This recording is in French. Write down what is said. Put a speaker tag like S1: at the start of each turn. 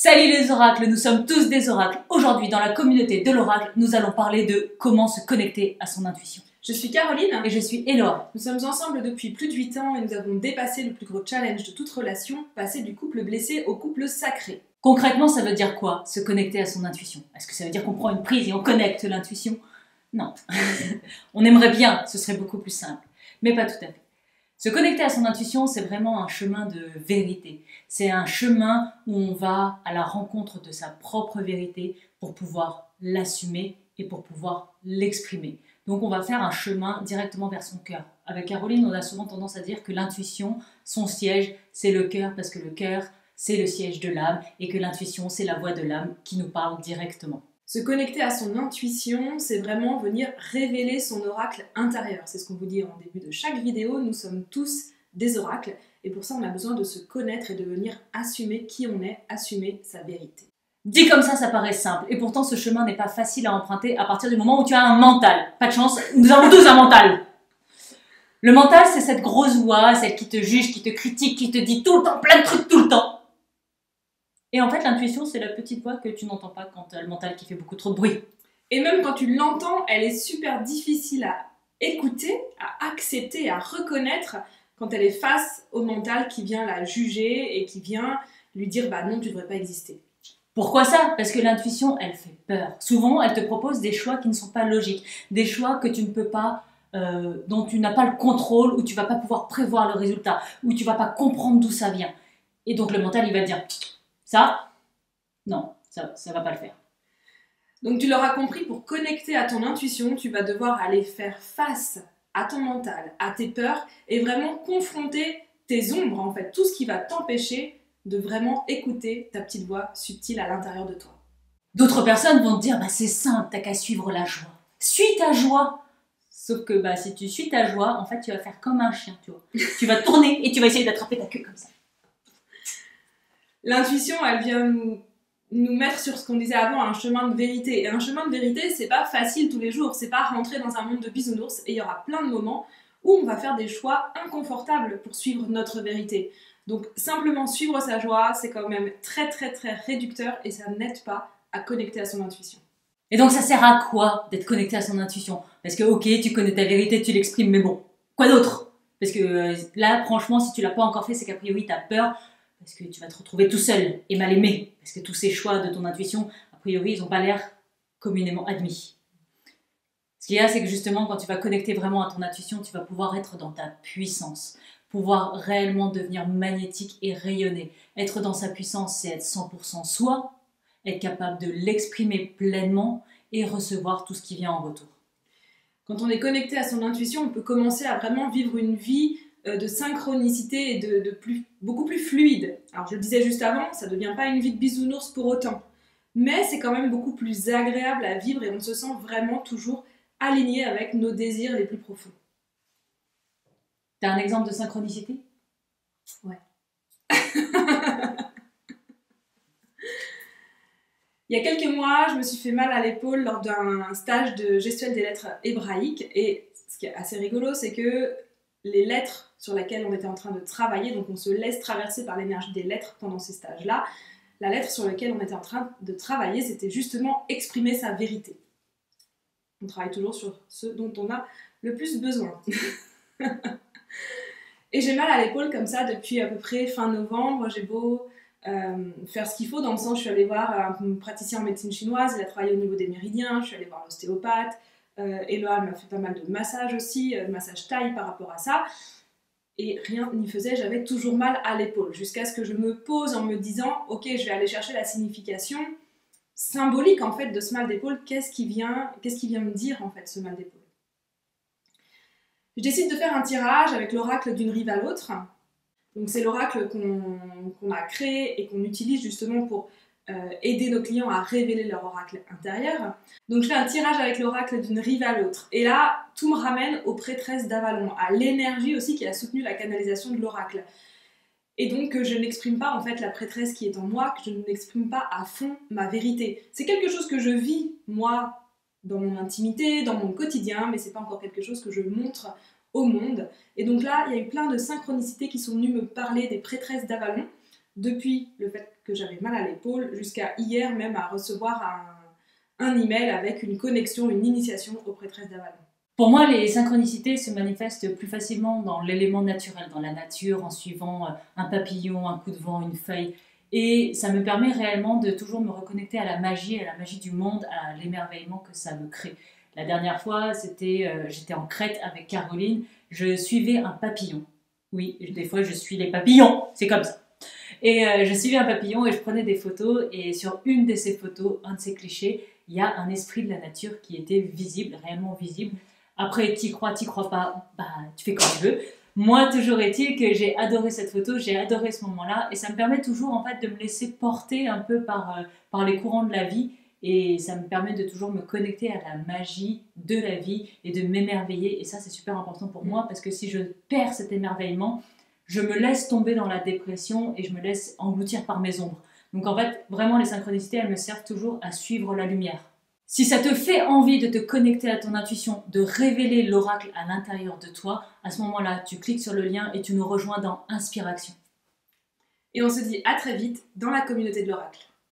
S1: Salut les oracles, nous sommes tous des oracles. Aujourd'hui, dans la communauté de l'oracle, nous allons parler de comment se connecter à son intuition.
S2: Je suis Caroline.
S1: Et je suis Elora.
S2: Nous sommes ensemble depuis plus de 8 ans et nous avons dépassé le plus gros challenge de toute relation, passer du couple blessé au couple sacré.
S1: Concrètement, ça veut dire quoi, se connecter à son intuition? Est-ce que ça veut dire qu'on prend une prise et on connecte l'intuition? Non. On aimerait bien, ce serait beaucoup plus simple. Mais pas tout à fait. Se connecter à son intuition, c'est vraiment un chemin de vérité. C'est un chemin où on va à la rencontre de sa propre vérité pour pouvoir l'assumer et pour pouvoir l'exprimer. Donc on va faire un chemin directement vers son cœur. Avec Caroline, on a souvent tendance à dire que l'intuition, son siège, c'est le cœur, parce que le cœur, c'est le siège de l'âme, et que l'intuition, c'est la voix de l'âme qui nous parle directement.
S2: Se connecter à son intuition, c'est vraiment venir révéler son oracle intérieur. C'est ce qu'on vous dit en début de chaque vidéo, nous sommes tous des oracles, et pour ça on a besoin de se connaître et de venir assumer qui on est, assumer sa vérité.
S1: Dit comme ça paraît simple, et pourtant ce chemin n'est pas facile à emprunter à partir du moment où tu as un mental. Pas de chance, nous avons tous un mental. Le mental, c'est cette grosse voix, celle qui te juge, qui te critique, qui te dit tout le temps plein de trucs tout le temps. Et en fait, l'intuition, c'est la petite voix que tu n'entends pas quand tu as le mental qui fait beaucoup trop de bruit.
S2: Et même quand tu l'entends, elle est super difficile à écouter, à accepter, à reconnaître quand elle est face au mental qui vient la juger et qui vient lui dire « bah non, tu ne devrais pas exister ».
S1: Pourquoi ça? Parce que l'intuition, elle fait peur. Souvent, elle te propose des choix qui ne sont pas logiques, des choix que tu ne peux pas, dont tu n'as pas le contrôle, où tu ne vas pas pouvoir prévoir le résultat, où tu ne vas pas comprendre d'où ça vient. Et donc le mental, il va te dire « ça, non, ça ne va pas le faire ».
S2: Donc tu l'auras compris, pour connecter à ton intuition, tu vas devoir aller faire face à ton mental, à tes peurs, et vraiment confronter tes ombres, en fait, tout ce qui va t'empêcher de vraiment écouter ta petite voix subtile à l'intérieur de toi.
S1: D'autres personnes vont te dire, bah, c'est simple, t'as qu'à suivre la joie. Suis ta joie. Sauf que bah, si tu suis ta joie, en fait, tu vas faire comme un chien, tu vois. Tu vas tourner et tu vas essayer d'attraper ta queue comme ça.
S2: L'intuition, elle vient nous mettre sur ce qu'on disait avant, un chemin de vérité. Et un chemin de vérité, c'est pas facile tous les jours, c'est pas rentrer dans un monde de bisounours, et il y aura plein de moments où on va faire des choix inconfortables pour suivre notre vérité. Donc simplement suivre sa joie, c'est quand même très réducteur, et ça n'aide pas à connecter à son intuition.
S1: Et donc ça sert à quoi d'être connecté à son intuition? Parce que ok, tu connais ta vérité, tu l'exprimes, mais bon, quoi d'autre? Parce que là, franchement, si tu l'as pas encore fait, c'est qu'a priori t'as peur, parce que tu vas te retrouver tout seul et mal aimé, parce que tous ces choix de ton intuition, a priori, ils n'ont pas l'air communément admis. Ce qu'il y a, c'est que justement, quand tu vas connecter vraiment à ton intuition, tu vas pouvoir être dans ta puissance, pouvoir réellement devenir magnétique et rayonner. Être dans sa puissance, c'est être 100% soi, être capable de l'exprimer pleinement et recevoir tout ce qui vient en retour.
S2: Quand on est connecté à son intuition, on peut commencer à vraiment vivre une vie de synchronicité et beaucoup plus fluide. Alors je le disais juste avant, ça ne devient pas une vie de bisounours pour autant, mais c'est quand même beaucoup plus agréable à vivre et on se sent vraiment toujours aligné avec nos désirs les plus profonds.
S1: T'as un exemple de synchronicité?
S2: Ouais. Il y a quelques mois, je me suis fait mal à l'épaule lors d'un stage de gestuelle des lettres hébraïques, et ce qui est assez rigolo, c'est que les lettres sur lesquelles on était en train de travailler, donc on se laisse traverser par l'énergie des lettres pendant ces stages-là, la lettre sur laquelle on était en train de travailler, c'était justement exprimer sa vérité. On travaille toujours sur ce dont on a le plus besoin. Et j'ai mal à l'épaule comme ça depuis à peu près fin novembre. J'ai beau faire ce qu'il faut, dans le sens, je suis allée voir un praticien en médecine chinoise, il a travaillé au niveau des méridiens, je suis allée voir l'ostéopathe, Eloa m'a fait pas mal de massages aussi, de massage taille par rapport à ça, et rien n'y faisait, j'avais toujours mal à l'épaule, jusqu'à ce que je me pose en me disant, ok, je vais aller chercher la signification symbolique en fait de ce mal d'épaule, qu'est-ce qui vient me dire en fait ce mal d'épaule. Je décide de faire un tirage avec l'oracle d'une rive à l'autre. Donc c'est l'oracle qu'on a créé et qu'on utilise justement pour aider nos clients à révéler leur oracle intérieur. Donc je fais un tirage avec l'oracle d'une rive à l'autre. Et là, tout me ramène aux prêtresses d'Avalon, à l'énergie aussi qui a soutenu la canalisation de l'oracle. Et donc que je n'exprime pas en fait la prêtresse qui est en moi, que je n'exprime pas à fond ma vérité. C'est quelque chose que je vis, moi, dans mon intimité, dans mon quotidien, mais c'est pas encore quelque chose que je montre au monde. Et donc là, il y a eu plein de synchronicités qui sont venues me parler des prêtresses d'Avalon, depuis le fait que j'avais mal à l'épaule jusqu'à hier même à recevoir un email avec une connexion, une initiation aux prêtresses d'Avalon.
S1: Pour moi, les synchronicités se manifestent plus facilement dans l'élément naturel, dans la nature, en suivant un papillon, un coup de vent, une feuille. Et ça me permet réellement de toujours me reconnecter à la magie du monde, à l'émerveillement que ça me crée. La dernière fois, j'étais en Crète avec Caroline, je suivais un papillon. Oui, des fois je suis les papillons, c'est comme ça. Et je suivais un papillon et je prenais des photos, et sur une de ces photos, un de ces clichés, il y a un esprit de la nature qui était visible, réellement visible. Après, t'y crois pas, bah tu fais comme tu veux. Moi, toujours est-il que j'ai adoré cette photo, j'ai adoré ce moment-là, et ça me permet toujours en fait de me laisser porter un peu par les courants de la vie, et ça me permet de toujours me connecter à la magie de la vie et de m'émerveiller, et ça c'est super important pour moi, parce que si je perds cet émerveillement, je me laisse tomber dans la dépression et je me laisse engloutir par mes ombres. Donc en fait, vraiment les synchronicités, elles me servent toujours à suivre la lumière. Si ça te fait envie de te connecter à ton intuition, de révéler l'oracle à l'intérieur de toi, à ce moment-là, tu cliques sur le lien et tu nous rejoins dans Inspiration.
S2: Et on se dit à très vite dans la communauté de l'oracle.